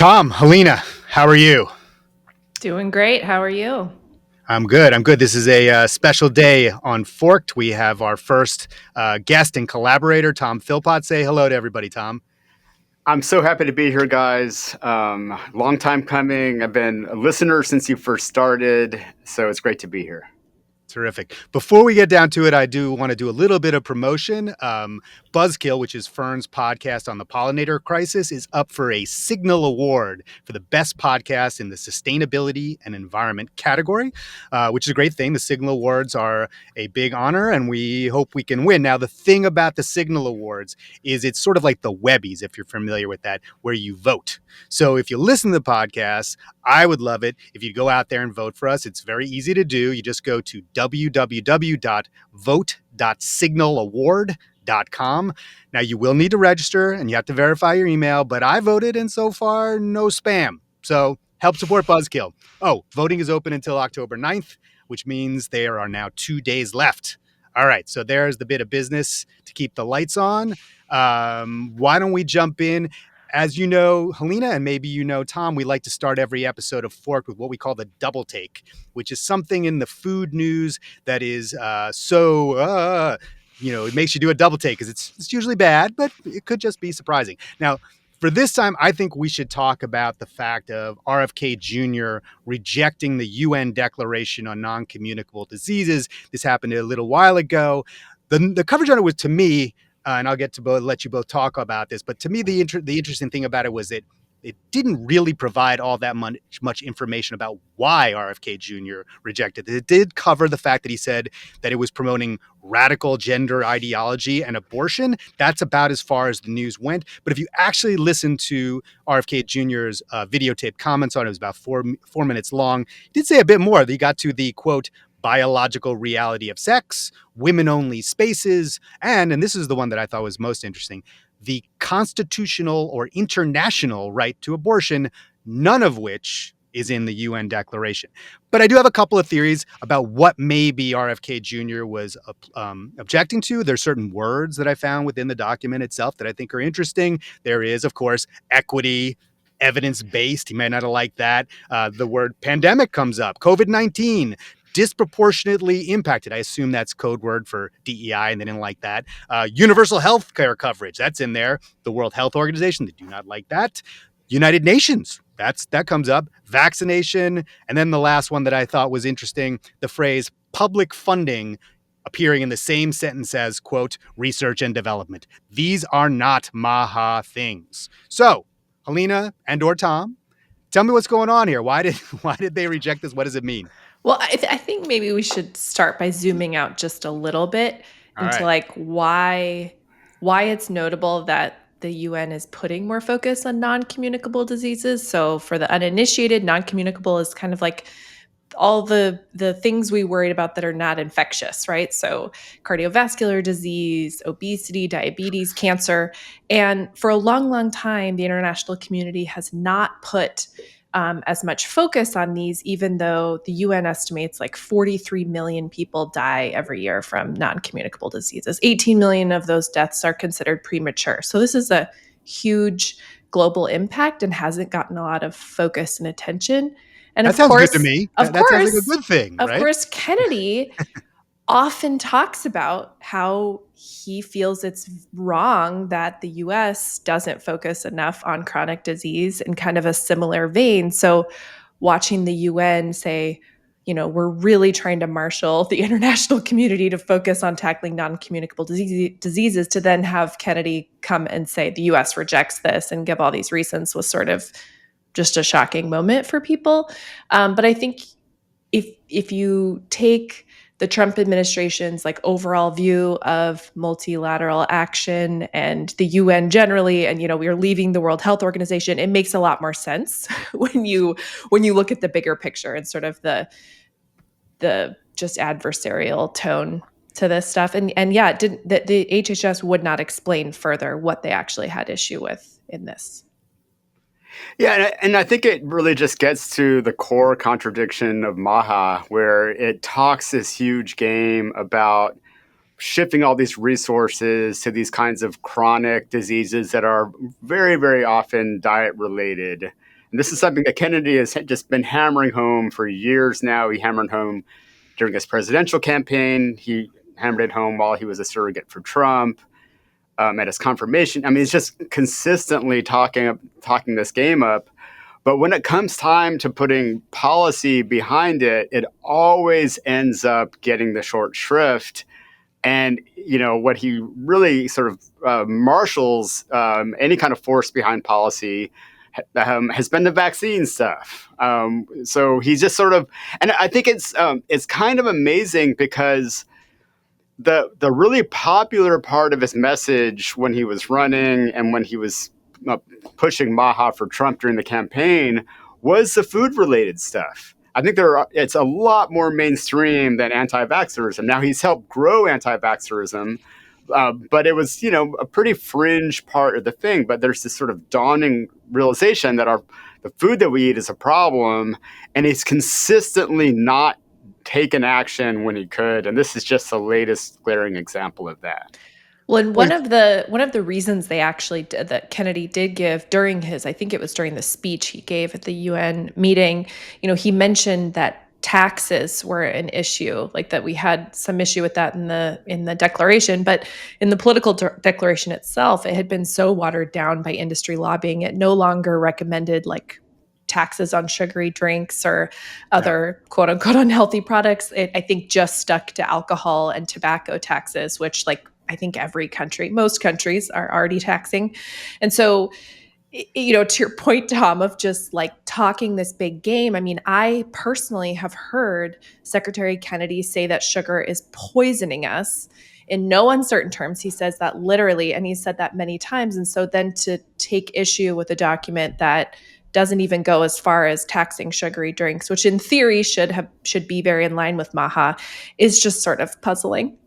Tom, Helena, how are you? Doing great. How are you? I'm good. This is a special day on Forked. We have our first guest and collaborator, Tom Philpott. Say hello to everybody, Tom. I'm so happy to be here, guys. Long time coming. I've been a listener since you first started, so it's great to be here. Terrific. Before we get down to it, I do want to do a little bit of promotion. Buzzkill, which is Fern's podcast on the pollinator crisis, is up for a Signal Award for the best podcast in the sustainability and environment category, which is a great thing. The Signal Awards are a big honor, and we hope we can win. Now, the thing about the Signal Awards is it's sort of like the Webbies, if you're familiar with that, where you vote. So if you listen to the podcast, I would love it if you go out there and vote for us. It's very easy to do. You just go to www.vote.signalaward.com. Now, you will need to register and you have to verify your email, but I voted and so far, no spam. So help support Buzzkill. Oh, voting is open until October 9th, which means there are now 2 days left. All right, so there's the bit of business to keep the lights on. Why don't we jump in? As you know, Helena, and maybe you know, Tom, we like to start every episode of Fork with what we call the double take, which is something in the food news that is it makes you do a double take because it's usually bad, but it could just be surprising. Now, for this time, I think we should talk about the fact of RFK Jr. rejecting the UN Declaration on Non-Communicable Diseases. This happened a little while ago. The coverage on it was, to me, and I'll get to let you both talk about this. But to me, the interesting thing about it was that it didn't really provide all that much information about why RFK Jr. rejected it. It did cover the fact that he said that it was promoting radical gender ideology and abortion. That's about as far as the news went. But if you actually listen to RFK Jr.'s videotaped comments on it, was about four minutes long. He did say a bit more. He got to the, quote, biological reality of sex, women-only spaces, and this is the one that I thought was most interesting, the constitutional or international right to abortion, none of which is in the UN Declaration. But I do have a couple of theories about what maybe RFK Jr. was objecting to. There's certain words that I found within the document itself that I think are interesting. There is, of course, equity, evidence-based. He may not have liked that. The word pandemic comes up, COVID-19, disproportionately impacted. I assume that's code word for DEI, and they didn't like that. Universal health care coverage, that's in there. The World Health Organization, they do not like that. United Nations, that comes up. Vaccination, and then the last one that I thought was interesting, the phrase public funding appearing in the same sentence as, quote, research and development. These are not MAHA things. So, Helena and or Tom, tell me what's going on here. Why did they reject this? What does it mean? Well, I think maybe we should start by zooming out just a little bit into like why it's notable that the UN is putting more focus on non-communicable diseases. So for the uninitiated, non-communicable is kind of like all the things we worried about that are not infectious, right? So cardiovascular disease, obesity, diabetes, cancer. And for a long, long time, the international community has not put as much focus on these, even though the UN estimates like 43 million people die every year from non-communicable diseases. 18 million of those deaths are considered premature. So this is a huge global impact and hasn't gotten a lot of focus and attention. And that sounds good to me. That sounds like a good thing, right? Of course, Kennedy often talks about how he feels it's wrong that the US doesn't focus enough on chronic disease in kind of a similar vein. So watching the UN say, we're really trying to marshal the international community to focus on tackling non-communicable diseases, to then have Kennedy come and say the US rejects this and give all these reasons, was sort of just a shocking moment for people. But I think if you take the Trump administration's like overall view of multilateral action and the UN generally, and we're leaving the World Health Organization, it makes a lot more sense when you look at the bigger picture and sort of the just adversarial tone to this stuff. And yeah, the HHS would not explain further what they actually had issue with in this. Yeah, and I think it really just gets to the core contradiction of MAHA, where it talks this huge game about shifting all these resources to these kinds of chronic diseases that are very, very often diet related. And this is something that Kennedy has just been hammering home for years now. He hammered home during his presidential campaign. He hammered it home while he was a surrogate for Trump, at his confirmation. I mean, it's just consistently talking this game up. But when it comes time to putting policy behind it, it always ends up getting the short shrift. And, what he really sort of marshals any kind of force behind policy has been the vaccine stuff. So he's just sort of, and I think it's kind of amazing because the really popular part of his message when he was running and when he was pushing MAHA for Trump during the campaign was the food related stuff. I think it's a lot more mainstream than anti-vaxxerism. Now he's helped grow anti-vaxxerism, but it was, a pretty fringe part of the thing. But there's this sort of dawning realization that the food that we eat is a problem, and he's consistently not taken action when he could. And this is just the latest glaring example of that. Well, and one of the reasons they actually did that Kennedy did give during I think it was during the speech he gave at the UN meeting, he mentioned that taxes were an issue, like that we had some issue with that in the declaration, but in the political declaration itself, it had been so watered down by industry lobbying, it no longer recommended like taxes on sugary drinks or other quote unquote unhealthy products. It, I think, just stuck to alcohol and tobacco taxes, which I think most countries are already taxing. And so, to your point, Tom, of just talking this big game, I mean, I personally have heard Secretary Kennedy say that sugar is poisoning us in no uncertain terms. He says that literally, and he's said that many times. And so then to take issue with a document that doesn't even go as far as taxing sugary drinks, which in theory should be very in line with MAHA, is just sort of puzzling.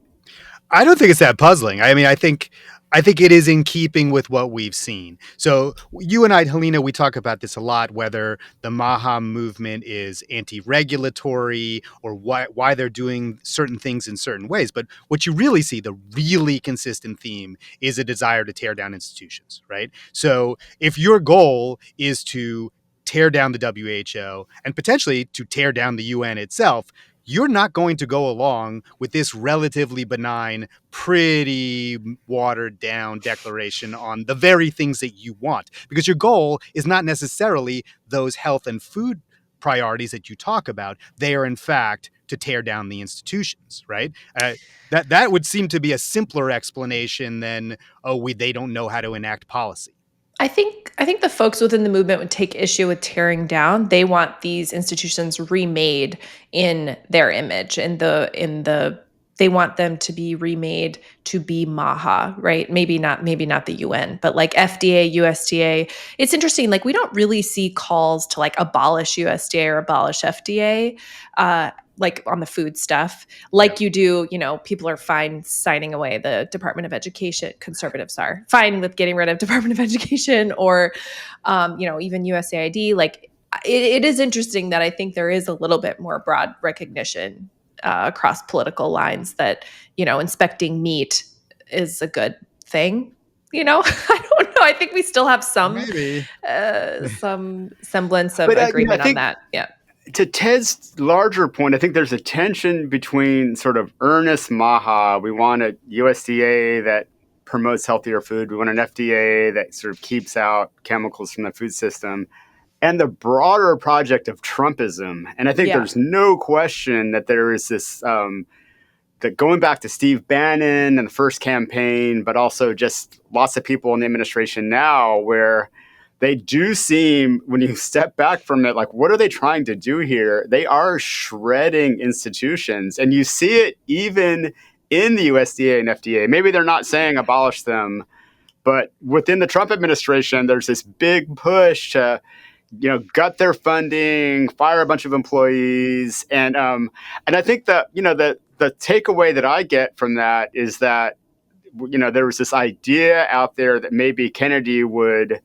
I don't think it's that puzzling. I mean, I think it is in keeping with what we've seen. So you and I, Helena, we talk about this a lot, whether the MAHA movement is anti-regulatory or why they're doing certain things in certain ways. But what you really see, the really consistent theme, is a desire to tear down institutions, right? So if your goal is to tear down the WHO and potentially to tear down the UN itself, you're not going to go along with this relatively benign, pretty watered down declaration on the very things that you want, because your goal is not necessarily those health and food priorities that you talk about. They are, in fact, to tear down the institutions, right? That would seem to be a simpler explanation than, they don't know how to enact policy. I think the folks within the movement would take issue with tearing down. They want these institutions remade in their image, they want them to be remade to be MAHA, right? Maybe not the UN, but like FDA, USDA. It's interesting. Like we don't really see calls to abolish USDA or abolish FDA. Like on the food stuff, you do, people are fine signing away the Department of Education. Conservatives are fine with getting rid of Department of Education or, even USAID. It is interesting that I think there is a little bit more broad recognition across political lines that, inspecting meat is a good thing. I don't know. I think we still have some semblance of agreement on that. Yeah. To Ted's larger point, I think there's a tension between sort of earnest MAHA. We want a USDA that promotes healthier food. We want an FDA that sort of keeps out chemicals from the food system, and the broader project of Trumpism. And I think there's no question that there is this, that going back to Steve Bannon and the first campaign, but also just lots of people in the administration now, where they do seem, when you step back from it, what are they trying to do here? They are shredding institutions. And you see it even in the USDA and FDA. Maybe they're not saying abolish them, but within the Trump administration, there's this big push to, gut their funding, fire a bunch of employees. And I think that, the takeaway that I get from that is that, there was this idea out there that maybe Kennedy would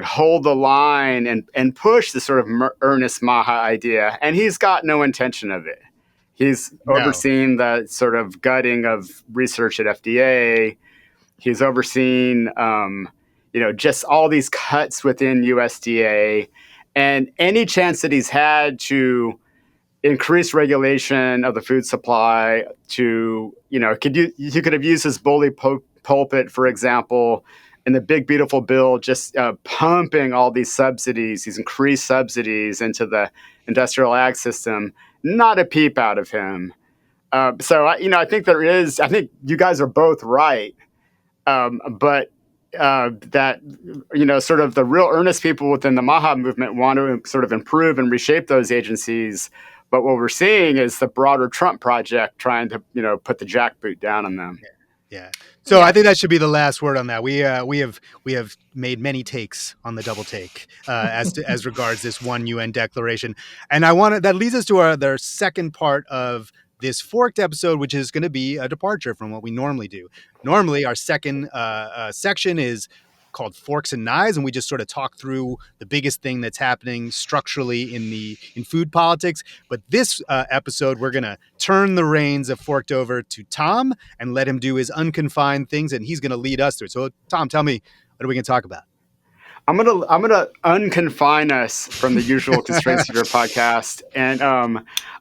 hold the line and push the sort of earnest MAHA idea. And he's got no intention of it. He's overseen the sort of gutting of research at FDA. He's overseen, just all these cuts within USDA. And any chance that he's had to increase regulation of the food supply to, you could have used his bully pulpit, for example, in the big, beautiful bill, just pumping all these subsidies, these increased subsidies into the industrial ag system, not a peep out of him. I think I think you guys are both right. But that, sort of the real earnest people within the MAHA movement want to sort of improve and reshape those agencies. But what we're seeing is the broader Trump project trying to, put the jackboot down on them. Yeah. So I think that should be the last word on that. We have made many takes on the double take as regards this one UN declaration, and that leads us to our second part of this forked episode, which is going to be a departure from what we normally do. Normally, our second section is called Forks and Knives, and we just sort of talk through the biggest thing that's happening structurally in food politics. But this episode, we're going to turn the reins of Forked over to Tom and let him do his unconfined things, and he's going to lead us through. So, Tom, tell me, what are we going to talk about? I'm gonna unconfine us from the usual constraints of your podcast, and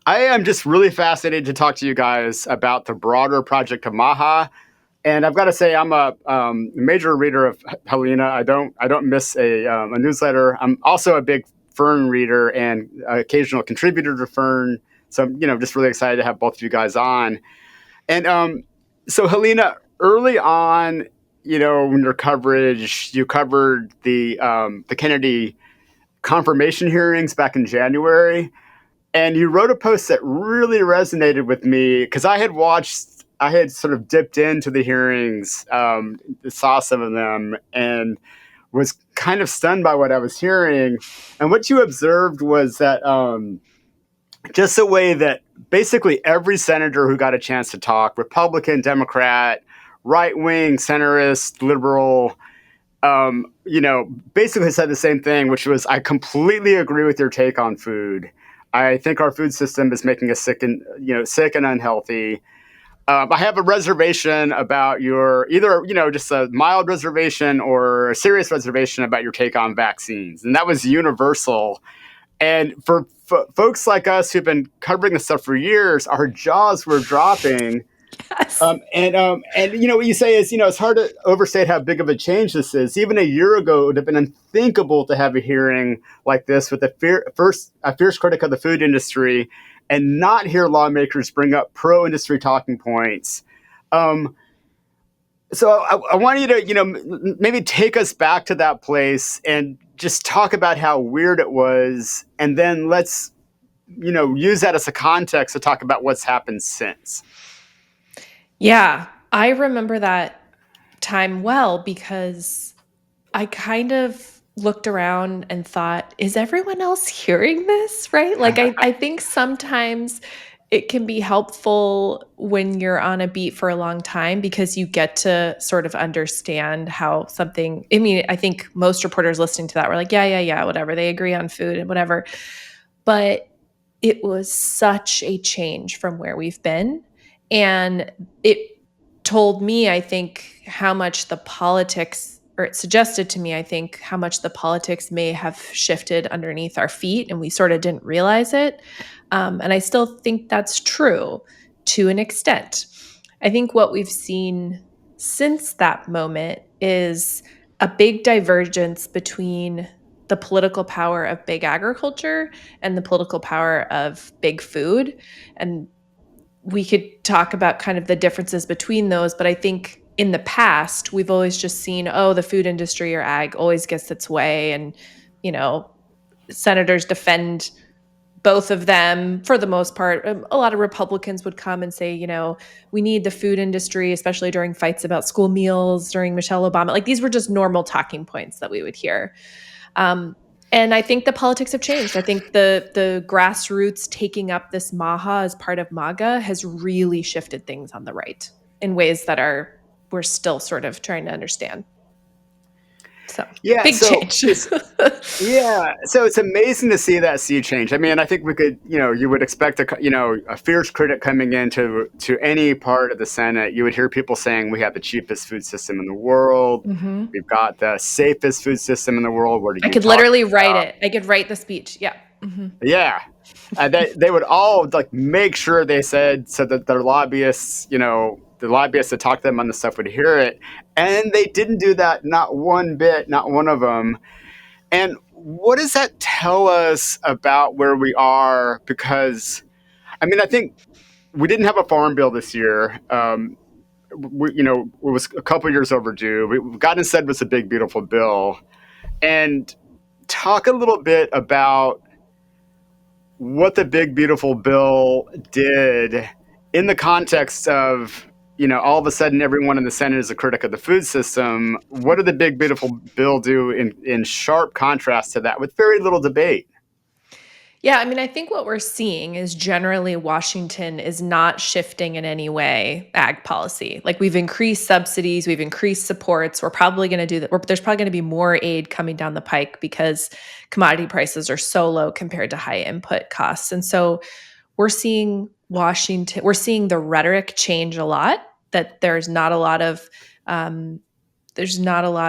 I am just really fascinated to talk to you guys about the broader project of MAHA. And I've got to say, I'm a major reader of Helena. I don't miss a newsletter. I'm also a big Fern reader and occasional contributor to Fern. So I'm just really excited to have both of you guys on. And so Helena, early on, in your coverage, you covered the Kennedy confirmation hearings back in January, and you wrote a post that really resonated with me because I had sort of dipped into the hearings, saw some of them, and was kind of stunned by what I was hearing. And what you observed was that just the way that basically every senator who got a chance to talk, Republican, Democrat, right-wing, centrist, liberal, basically said the same thing, which was, I completely agree with your take on food. I think our food system is making us sick and unhealthy. I have a reservation about your either, just a mild reservation or a serious reservation about your take on vaccines. And that was universal. And for folks like us who've been covering this stuff for years, our jaws were dropping. Yes. What you say is, it's hard to overstate how big of a change this is. Even a year ago, it would have been unthinkable to have a hearing like this with a fierce critic of the food industry and not hear lawmakers bring up pro-industry talking points. So I want you to, maybe take us back to that place and just talk about how weird it was. And then let's, use that as a context to talk about what's happened since. Yeah, I remember that time well because I kind of looked around and thought, is everyone else hearing this? Right? Like, I think sometimes it can be helpful when you're on a beat for a long time because you get to sort of understand how something, I think most reporters listening to that were like, yeah, whatever. They agree on food and whatever. But it was such a change from where we've been. And it told me, I think, how much the politics, or it suggested to me, I think, how much the politics may have shifted underneath our feet and we sort of didn't realize it. And I still think that's true to an extent. I think what we've seen since that moment is a big divergence between the political power of big agriculture and the political power of big food. And we could talk about kind of the differences between those, but I think in the past, we've always just seen, the food industry or ag always gets its way. And, senators defend both of them for the most part. A lot of Republicans would come and say, we need the food industry, especially during fights about school meals during Michelle Obama. Like, these were just normal talking points that we would hear. And I think the politics have changed. I think the grassroots taking up this MAHA as part of MAGA has really shifted things on the right in ways that we're still sort of trying to understand. So Yeah, big change. so it's amazing to see that sea change. I mean, I think we could, you would expect a fierce critic coming into any part of the Senate. You would hear people saying we have the cheapest food system in the world. Mm-hmm. We've got the safest food system in the world. What are I you could talking literally write about? it. I could write the speech. Yeah. Mm-hmm. Yeah. They would all like make sure they said so that their lobbyists, the lobbyists that talked to them on the stuff would hear it. And they didn't do that, not one bit, not one of them. And what does that tell us about where we are? Because, I mean, I think we didn't have a farm bill this year. It was a couple years overdue. We got instead was a big, beautiful bill. And talk a little bit about what the big, beautiful bill did in the context of, all of a sudden everyone in the Senate is a critic of the food system. What did the big, beautiful bill do in sharp contrast to that with very little debate? Yeah, I mean, I think what we're seeing is generally Washington is not shifting in any way ag policy. Like we've increased subsidies, we've increased supports. We're probably going to do that. There's probably going to be more aid coming down the pike because commodity prices are so low compared to high input costs. And so we're seeing the rhetoric change a lot, that there's not a lot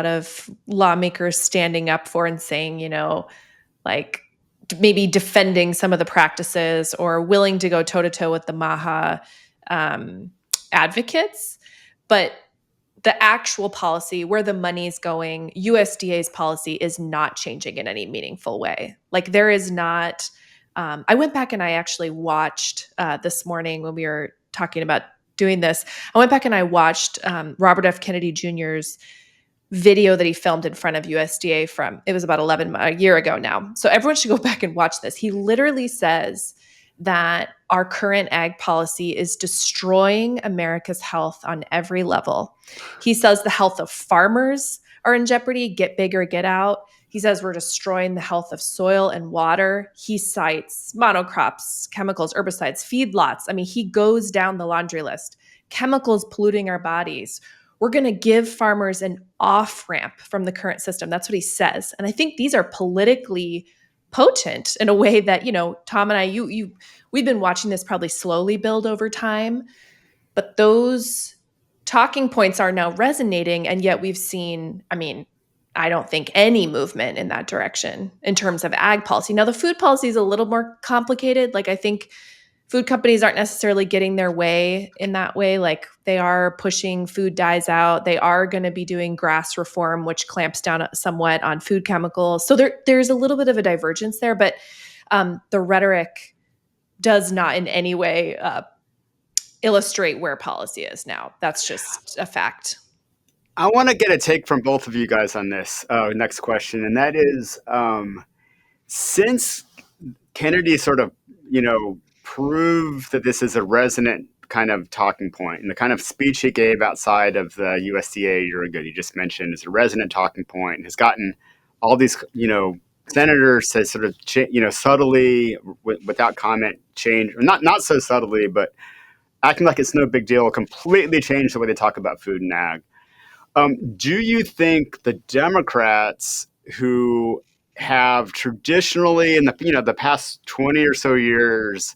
of lawmakers standing up for and saying, like maybe defending some of the practices or willing to go toe-to-toe with the MAHA advocates. But the actual policy, where the money's going, USDA's policy is not changing in any meaningful way. Like there is not, I went back and I actually watched this morning when we were talking about doing this, I went back and I watched Robert F. Kennedy Jr.'s video that he filmed in front of USDA it was about a year ago now. So everyone should go back and watch this. He literally says that our current ag policy is destroying America's health on every level. He says the health of farmers are in jeopardy, get big or get out. He says we're destroying the health of soil and water. He cites monocrops, chemicals, herbicides, feedlots. I mean, he goes down the laundry list. Chemicals polluting our bodies. We're going to give farmers an off-ramp from the current system. That's what he says. And I think these are politically potent in a way that, Tom and I, we've been watching this probably slowly build over time, but those talking points are now resonating. And yet we've seen, I don't think any movement in that direction in terms of ag policy. Now, the food policy is a little more complicated. Like I think food companies aren't necessarily getting their way in that way. Like they are pushing food dyes out. They are going to be doing grass reform, which clamps down somewhat on food chemicals. So there's a little bit of a divergence there, but the rhetoric does not in any way illustrate where policy is now. That's just a fact. I want to get a take from both of you guys on this next question. And that is, since Kennedy sort of, prove that this is a resonant kind of talking point, and the kind of speech he gave outside of the USDA a year ago, you just mentioned, is a resonant talking point, and has gotten all these, senators to sort of, subtly, without comment, change, or not so subtly, but acting like it's no big deal, completely change the way they talk about food and ag. Do you think the Democrats who have traditionally in the past 20 or so years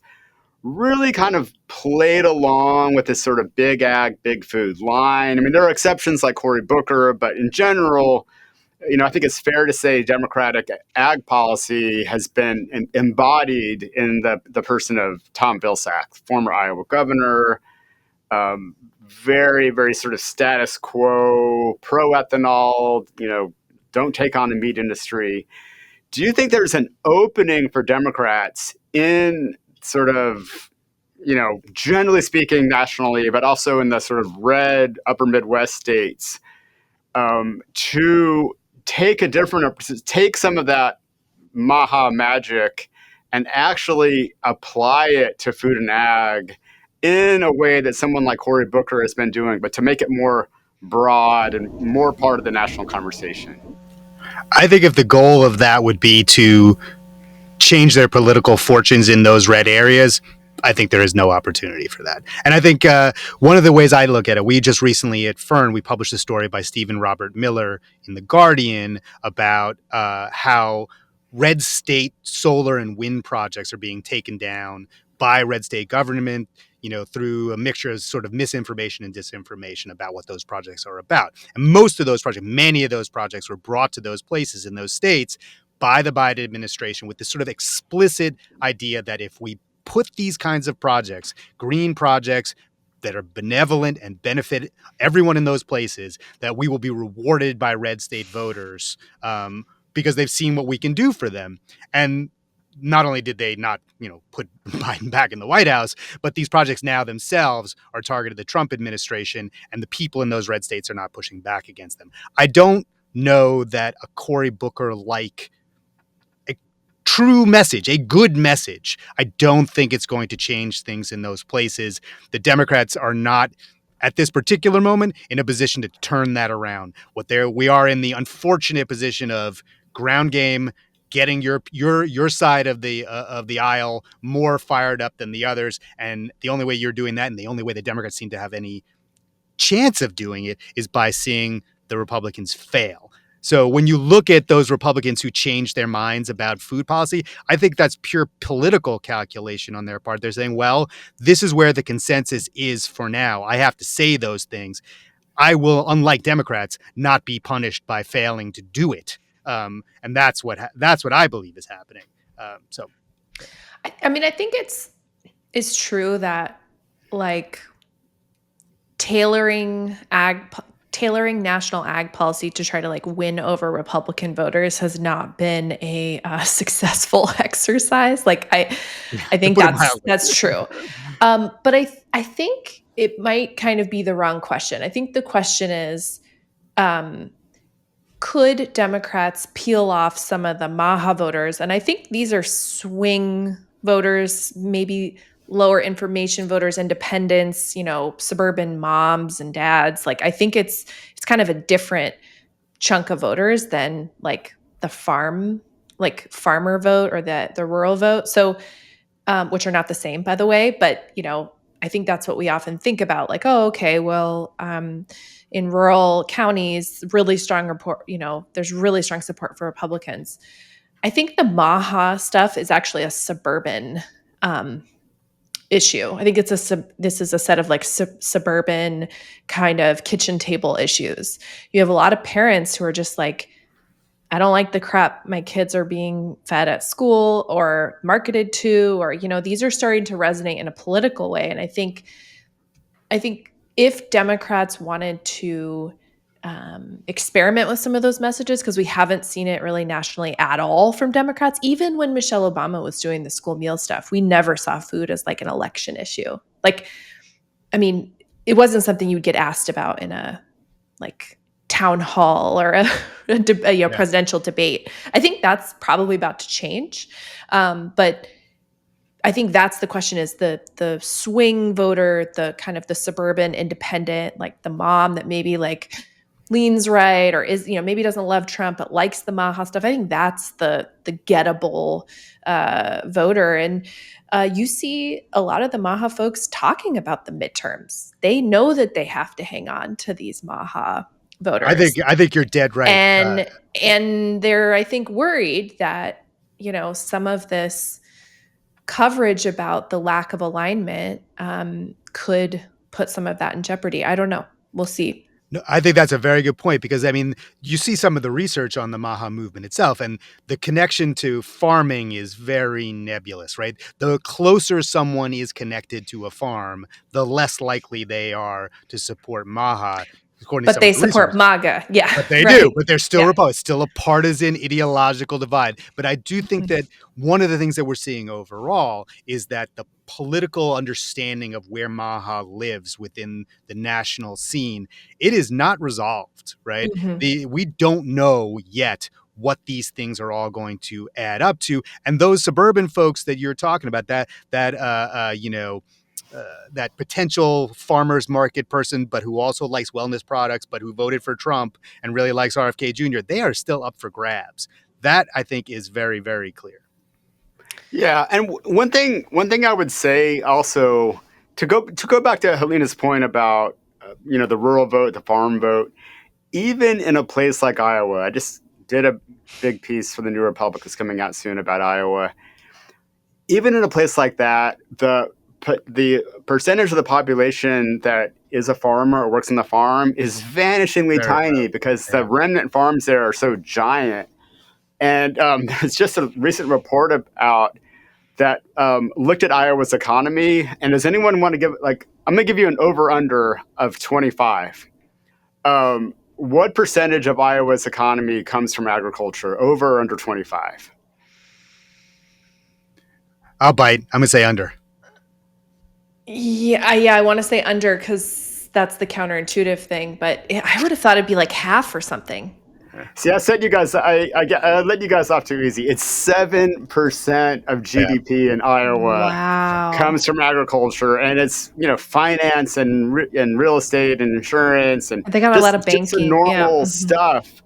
really kind of played along with this sort of big ag, big food line? I mean, there are exceptions like Cory Booker, but in general, I think it's fair to say Democratic ag policy has been embodied in the person of Tom Vilsack, former Iowa governor, very, very sort of status quo, pro-ethanol, don't take on the meat industry. Do you think there's an opening for Democrats in sort of, generally speaking nationally, but also in the sort of red upper Midwest states, to take some of that MAHA magic and actually apply it to food and ag in a way that someone like Cory Booker has been doing, but to make it more broad and more part of the national conversation? I think if the goal of that would be to change their political fortunes in those red areas, I think there is no opportunity for that. And I think one of the ways I look at it, we just recently at Fern, we published a story by Stephen Robert Miller in The Guardian about how red state solar and wind projects are being taken down by red state government, through a mixture of sort of misinformation and disinformation about what those projects are about. And most of those projects, many of those projects were brought to those places in those states by the Biden administration with this sort of explicit idea that if we put these kinds of projects, green projects that are benevolent and benefit everyone in those places, that we will be rewarded by red state voters because they've seen what we can do for them. And not only did they not, put Biden back in the White House, but these projects now themselves are targeted the Trump administration, and the people in those red states are not pushing back against them. I don't know that a Cory Booker-like true message, a good message, I don't think it's going to change things in those places. The Democrats are not at this particular moment in a position to turn that around. We are in the unfortunate position of ground game, getting your side of the aisle more fired up than the others, and the only way you're doing that, and the only way the Democrats seem to have any chance of doing it, is by seeing the Republicans fail. So when you look at those Republicans who changed their minds about food policy, I think that's pure political calculation on their part. They're saying, well, this is where the consensus is for now. I have to say those things. I will, unlike Democrats, not be punished by failing to do it. And that's what I believe is happening. I mean, I think it's true that like tailoring national ag policy to try to like win over Republican voters has not been a successful exercise. Like I think that's true. But I think it might kind of be the wrong question. I think the question is, could Democrats peel off some of the MAHA voters? And I think these are swing voters, maybe lower information voters, independents, suburban moms and dads. Like I think it's kind of a different chunk of voters than like the farmer vote or the rural vote. So which are not the same, by the way, but I think that's what we often think about. Like, oh, okay, well, in rural counties, really strong report. There's really strong support for Republicans. I think the MAHA stuff is actually a suburban issue. I think this is a set of like suburban kind of kitchen table issues. You have a lot of parents who are just like, I don't like the crap my kids are being fed at school or marketed to, or, these are starting to resonate in a political way. And I think if Democrats wanted to experiment with some of those messages, because we haven't seen it really nationally at all from Democrats, even when Michelle Obama was doing the school meal stuff, we never saw food as like an election issue. Like, I mean, it wasn't something you'd get asked about in a like town hall or a presidential debate. I think that's probably about to change. But I think that's the question, is the swing voter, the kind of the suburban independent, like the mom that maybe like leans right or is, maybe doesn't love Trump, but likes the MAHA stuff. I think that's the gettable voter. And you see a lot of the MAHA folks talking about the midterms. They know that they have to hang on to these MAHA voters. I think you're dead right. And they're, I think, worried that, some of this coverage about the lack of alignment could put some of that in jeopardy. I don't know. We'll see. No, I think that's a very good point, because I mean, you see some of the research on the MAHA movement itself, and the connection to farming is very nebulous, right? The closer someone is connected to a farm, the less likely they are to support MAHA. But they support MAGA. Yeah. But they do. But they're still Republican. It's still a partisan ideological divide. But I do think that one of the things that we're seeing overall is that the political understanding of where MAHA lives within the national scene, it is not resolved, right? Mm-hmm. We don't know yet what these things are all going to add up to. And those suburban folks that you're talking about, that potential farmers market person, but who also likes wellness products, but who voted for Trump and really likes RFK Jr., they are still up for grabs. That, I think, is very, very clear. Yeah, and one thing I would say also to go back to Helena's point about the rural vote, the farm vote, even in a place like Iowa, I just did a big piece for the New Republic that's coming out soon about Iowa. Even in a place like that, the percentage of the population that is a farmer or works on the farm is vanishingly Very tiny low. because the Yeah. remnant farms there are so giant. And there's just a recent report out that looked at Iowa's economy. And does anyone want to give, like, I'm going to give you an over under of 25. What percentage of Iowa's economy comes from agriculture? Over or under 25? I'll bite. I'm gonna say under. Yeah, I want to say under because that's the counterintuitive thing, but I would have thought it'd be like half or something. See, I said you guys, I let you guys off too easy. It's 7% of Yeah. GDP in Iowa Wow. comes from agriculture, and it's finance and real estate and insurance and They got a lot of just the banking. Yeah. normal stuff.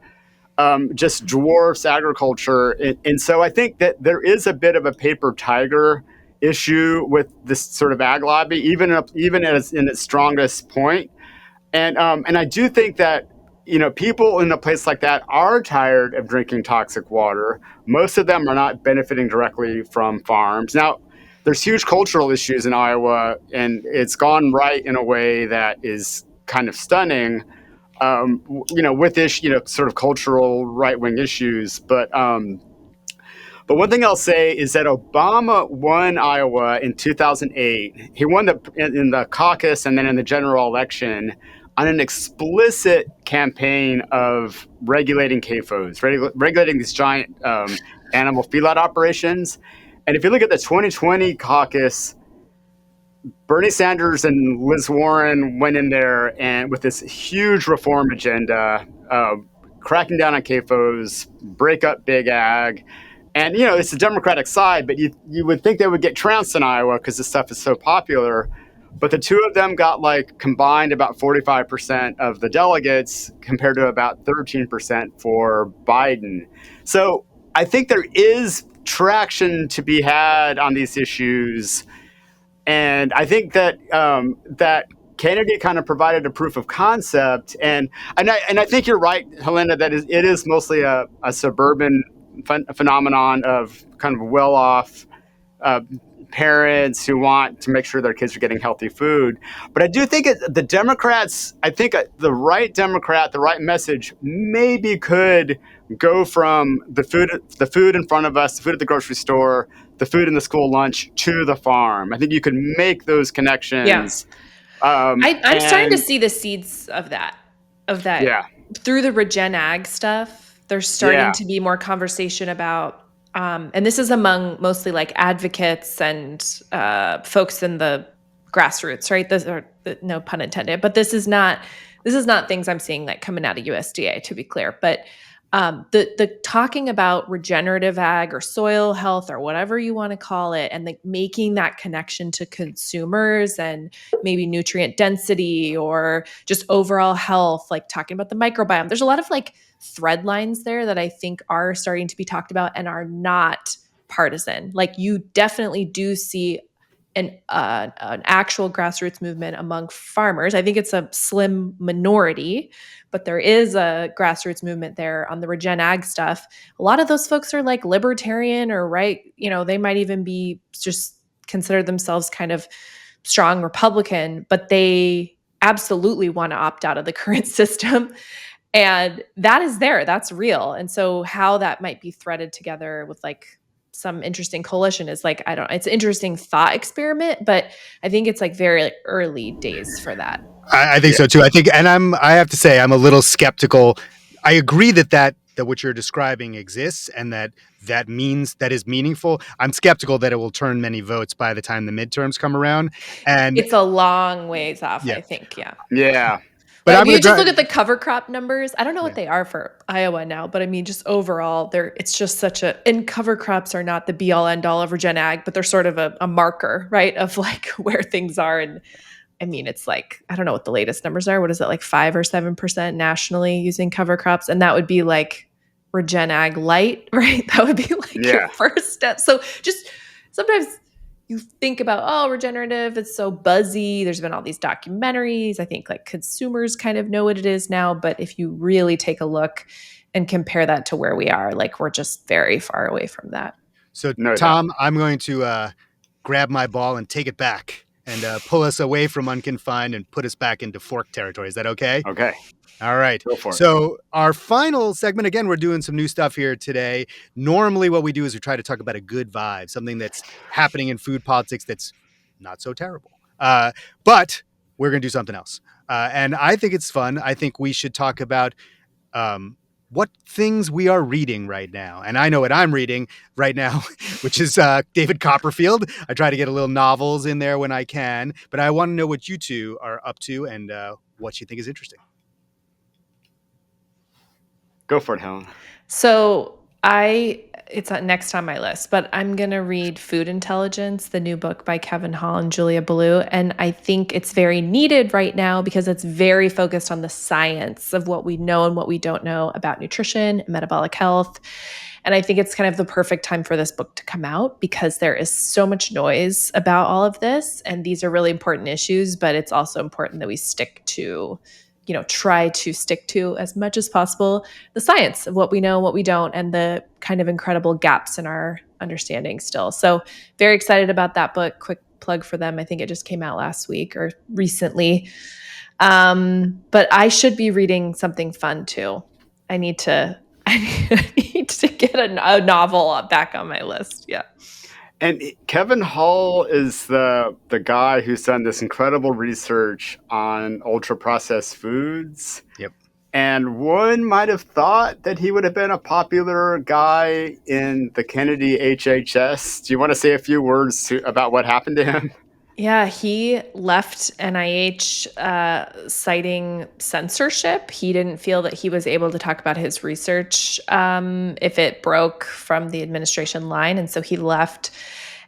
Just dwarfs agriculture, and so I think that there is a bit of a paper tiger issue with this sort of ag lobby, even as in its strongest point. And I do think that people in a place like that are tired of drinking toxic water. Most of them are not benefiting directly from farms. Now, there's huge cultural issues in Iowa, and it's gone right in a way that is kind of stunning. With this, sort of cultural right wing issues, but one thing I'll say is that Obama won Iowa in 2008. He won in the caucus and then in the general election on an explicit campaign of regulating CAFOs, regulating these giant animal feedlot operations. And if you look at the 2020 caucus, Bernie Sanders and Liz Warren went in there and with this huge reform agenda, cracking down on CAFOs, break up big ag. And, it's the Democratic side, but you would think they would get trounced in Iowa because this stuff is so popular. But the two of them got combined about 45% of the delegates compared to about 13% for Biden. So I think there is traction to be had on these issues. And I think that that Kennedy kind of provided a proof of concept. And I think you're right, Helena, that it is mostly a suburban phenomenon of kind of well-off parents who want to make sure their kids are getting healthy food. But I do think the Democrats, I think the right Democrat, the right message maybe could go from the food in front of us, the food at the grocery store, the food in the school lunch to the farm. I think you could make those connections. Yeah. I'm starting to see the seeds of that Yeah. through the regen ag stuff. There's starting to be more conversation about, and this is among mostly advocates and folks in the grassroots, right? Those are no pun intended, but this is not things I'm seeing coming out of USDA, to be clear. But the talking about regenerative ag or soil health or whatever you want to call it, and making that connection to consumers and maybe nutrient density or just overall health, talking about the microbiome. There's a lot of thread lines there that I think are starting to be talked about and are not partisan. You definitely do see an actual grassroots movement among farmers. I think it's a slim minority, but there is a grassroots movement there on the regen ag stuff. A lot of those folks are libertarian or right. They might even be just consider themselves kind of strong Republican, but they absolutely want to opt out of the current system. And that is there. That's real. And so how that might be threaded together with some interesting coalition is I don't, it's an interesting thought experiment, but I think it's very early days for that. I think so too. I have to say, I'm a little skeptical. I agree that what you're describing exists and that is meaningful. I'm skeptical that it will turn many votes by the time the midterms come around. And it's a long ways off, I think. Yeah. Yeah. But if you just look at the cover crop numbers, I don't know what they are for Iowa now, but I mean, just overall, it's just and cover crops are not the be all end all of regen ag, but they're sort of a marker, right, of where things are. And I mean, it's I don't know what the latest numbers are. What is it, 5 or 7% nationally using cover crops? And that would be Regen Ag Light, right? That would be like your first step. So just sometimes you think about, oh, regenerative, it's so buzzy. There's been all these documentaries. I think like consumers kind of know what it is now. But if you really take a look and compare that to where we are, like we're just very far away from that. So, Tom, I'm going to grab my ball and take it back and pull us away from Unconfined and put us back into Fork territory. Is that okay? Okay. All right. Go for it. So our final segment, again, we're doing some new stuff here today. Normally what we do is we try to talk about a good vibe, something that's happening in food politics that's not so terrible. But we're going to do something else. And I think it's fun. I think we should talk about what things we are reading right now. And I know what I'm reading right now, which is David Copperfield. I try to get a little novels in there when I can, but I want to know what you two are up to and what you think is interesting. Go for it, Helen. So it's next on my list, but I'm going to read Food Intelligence, the new book by Kevin Hall and Julia Ballou. And I think it's very needed right now because it's very focused on the science of what we know and what we don't know about nutrition and metabolic health. And I think it's kind of the perfect time for this book to come out because there is so much noise about all of this. And these are really important issues, but it's also important that we try to stick to as much as possible the science of what we know, what we don't, and the kind of incredible gaps in our understanding still. So very excited about that book. Quick plug for them. I think it just came out last week or recently. But I should be reading something fun too. I need to get a novel back on my list. Yeah. And Kevin Hall is the guy who's done this incredible research on ultra-processed foods. Yep. And one might have thought that he would have been a popular guy in the Kennedy HHS. Do you want to say a few words about what happened to him? Yeah, he left NIH citing censorship. He didn't feel that he was able to talk about his research if it broke from the administration line. And so he left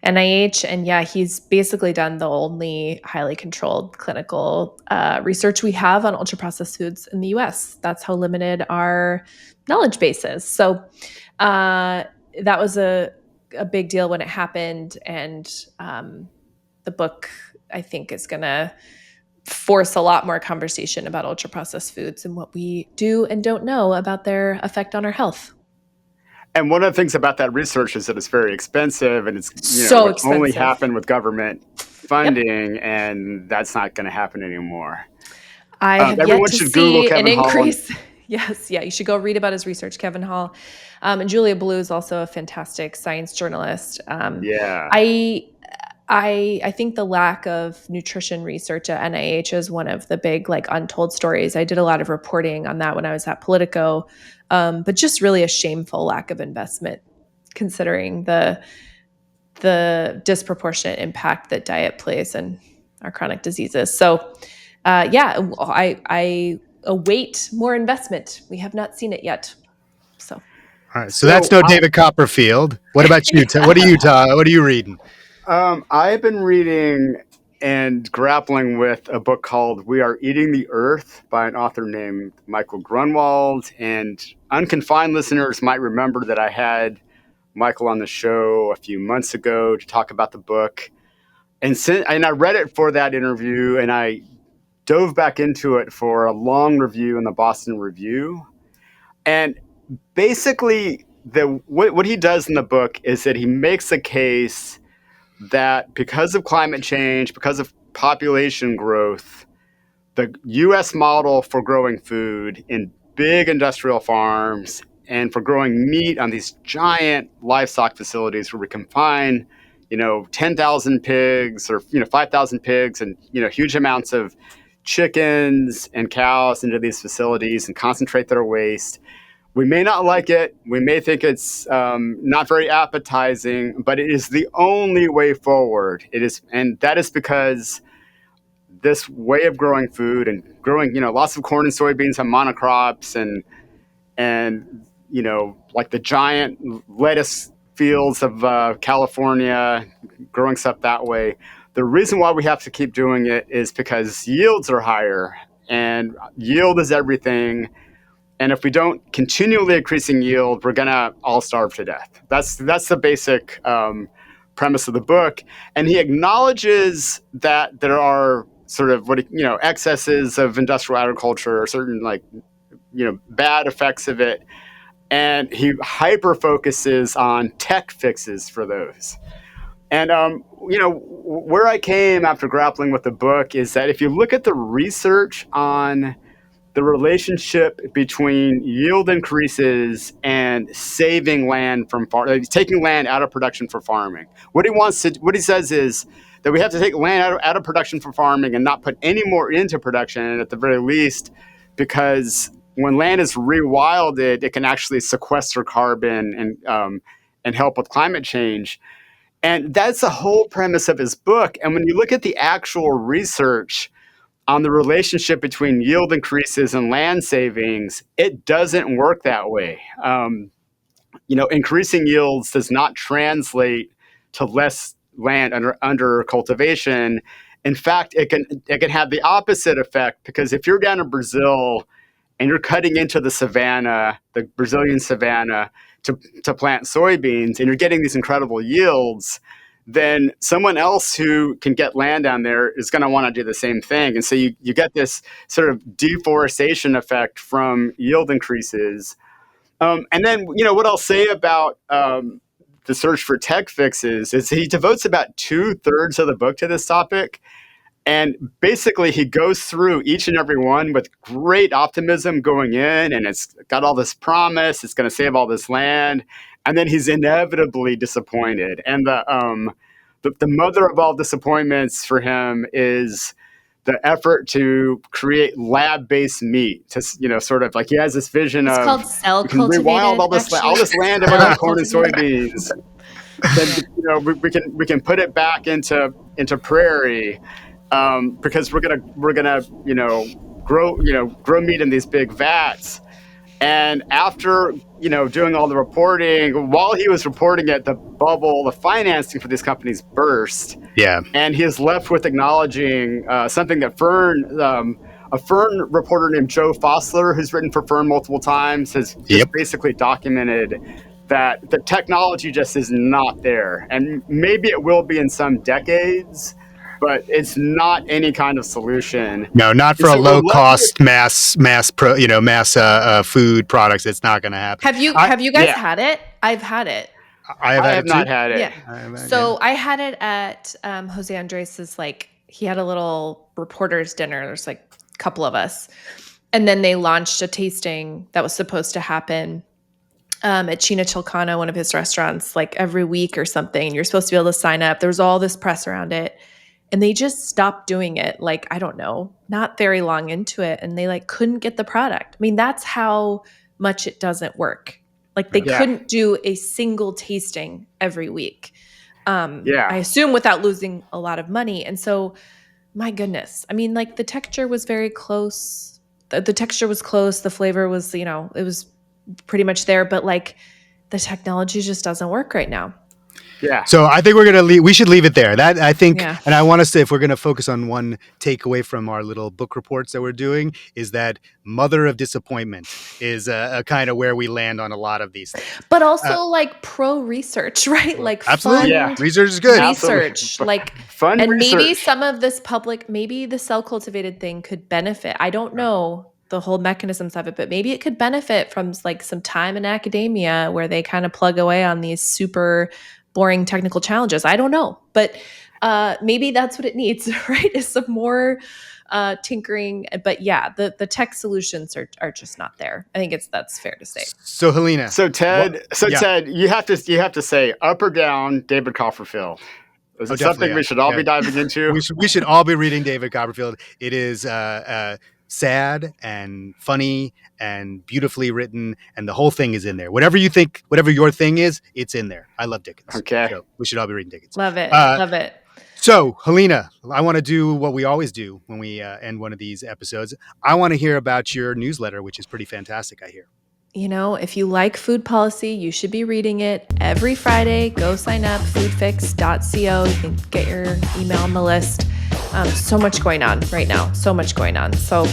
NIH. And yeah, he's basically done the only highly controlled clinical research we have on ultra-processed foods in the US. That's how limited our knowledge base is. So that was a big deal when it happened. And the book, I think, is going to force a lot more conversation about ultra-processed foods and what we do and don't know about their effect on our health. And one of the things about that research is that it's very expensive and it's expensive. Only happen with government funding, and that's not going to happen anymore. I have yet to see an increase. Yes, yeah, you should go read about his research, Kevin Hall. And Julia Ballou is also a fantastic science journalist. I think the lack of nutrition research at NIH is one of the big untold stories. I did a lot of reporting on that when I was at Politico, but just really a shameful lack of investment considering the disproportionate impact that diet plays in our chronic diseases. So I await more investment. We have not seen it yet. So. All right, so that's no David Copperfield. What about you? What are you reading? I've been reading and grappling with a book called We Are Eating the Earth by an author named Michael Grunwald. And Unconfined listeners might remember that I had Michael on the show a few months ago to talk about the book. And I read it for that interview, and I dove back into it for a long review in the Boston Review. And basically, what he does in the book is that he makes a case that because of climate change, because of population growth, the U.S. model for growing food in big industrial farms and for growing meat on these giant livestock facilities where we confine, 10,000 pigs or, 5,000 pigs and, huge amounts of chickens and cows into these facilities and concentrate their waste. We may not like it. We may think it's not very appetizing, but it is the only way forward. It is, and that is because this way of growing food and growing, lots of corn and soybeans on monocrops and like the giant lettuce fields of California, growing stuff that way. The reason why we have to keep doing it is because yields are higher, and yield is everything. And if we don't continually increasing yield, we're going to all starve to death. That's the basic premise of the book. And he acknowledges that there are sort of excesses of industrial agriculture, or certain bad effects of it. And he hyper focuses on tech fixes for those. And, where I came after grappling with the book is that if you look at the research on the relationship between yield increases and saving land from taking land out of production for farming, what he says is that we have to take land out of production for farming and not put any more into production, at the very least, because when land is rewilded, it can actually sequester carbon and help with climate change. And that's the whole premise of his book. And when you look at the actual research on the relationship between yield increases and land savings, it doesn't work that way. Increasing yields does not translate to less land under cultivation. In fact, it can have the opposite effect, because if you're down in Brazil and you're cutting into the savanna, the Brazilian savanna, to plant soybeans, and you're getting these incredible yields, then someone else who can get land down there is going to want to do the same thing. And so you get this sort of deforestation effect from yield increases. And then, what I'll say about the search for tech fixes is he devotes about 2/3 of the book to this topic. And basically, he goes through each and every one with great optimism going in, and it's got all this promise, it's going to save all this land, and then he's inevitably disappointed. And the mother of all disappointments for him is the effort to create lab-based meat. To sort of like he has this vision it's of called cell we can rewild all this land of corn and soybeans. Then we can put it back into prairie. Because we're gonna grow meat in these big vats. And after doing all the reporting, while he was reporting it, the financing for these companies burst. Yeah, and he is left with acknowledging something that a Fern reporter named Joe Fossler, who's written for Fern multiple times, has just basically documented that the technology just is not there, and maybe it will be in some decades. But it's not any kind of solution. No, not for a low cost mass food products. It's not going to happen. Have you guys had it? I've had it. I have not had it. Yeah. So I had it at Jose Andres's. He had a little reporters dinner. There's a couple of us, and then they launched a tasting that was supposed to happen at China Chilcana, one of his restaurants, every week or something. And you're supposed to be able to sign up. There was all this press around it. And they just stopped doing it, I don't know, not very long into it. And they couldn't get the product. I mean, that's how much it doesn't work. They couldn't do a single tasting every week. I assume without losing a lot of money. And so, my goodness, I mean, the texture was very close. The texture was close. The flavor was, it was pretty much there. But the technology just doesn't work right now. Yeah. So I think we should leave it there. That I think, and I want us to, if we're going to focus on one takeaway from our little book reports that we're doing, is that mother of disappointment is a kind of where we land on a lot of these things. But also pro research, right? Absolutely. Fun research is good. Research, fun and research. Maybe some of this maybe the cell cultivated thing could benefit. I don't know the whole mechanisms of it, but maybe it could benefit from some time in academia where they kind of plug away on these super boring technical challenges. I don't know, but maybe that's what it needs, right? Is some more tinkering. But the tech solutions are just not there. I think that's fair to say. So Helena, Ted, you have to say up or down David Copperfield. Is it something we should all be diving into? We should all be reading David Copperfield. It is sad and funny and beautifully written, and the whole thing is in there. Whatever you think, whatever your thing is, it's in there. I love Dickens. Okay. So we should all be reading Dickens. Love it. Love it. So, Helena, I want to do what we always do when we end one of these episodes. I want to hear about your newsletter, which is pretty fantastic, I hear. If you like food policy, you should be reading it every Friday. Go sign up, foodfix.co. You can get your email on the list. So much going on right now. So much going on. So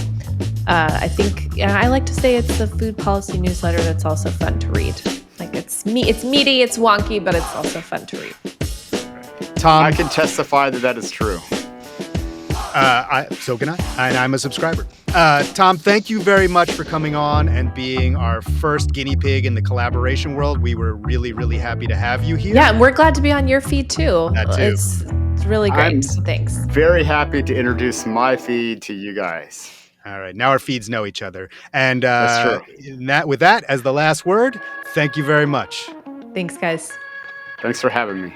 I think, and I like to say it's a food policy newsletter that's also fun to read. Like it's meaty, it's wonky, but it's also fun to read. Tom, I can testify that is true. So can I, and I'm a subscriber. Tom, thank you very much for coming on and being our first guinea pig in the collaboration world. We were really, really happy to have you here. Yeah, and we're glad to be on your feed too. That too. It's really great. So thanks. Very happy to introduce my feed to you guys. All right, now our feeds know each other. And That's true. With that as the last word, thank you very much. Thanks, guys. Thanks for having me.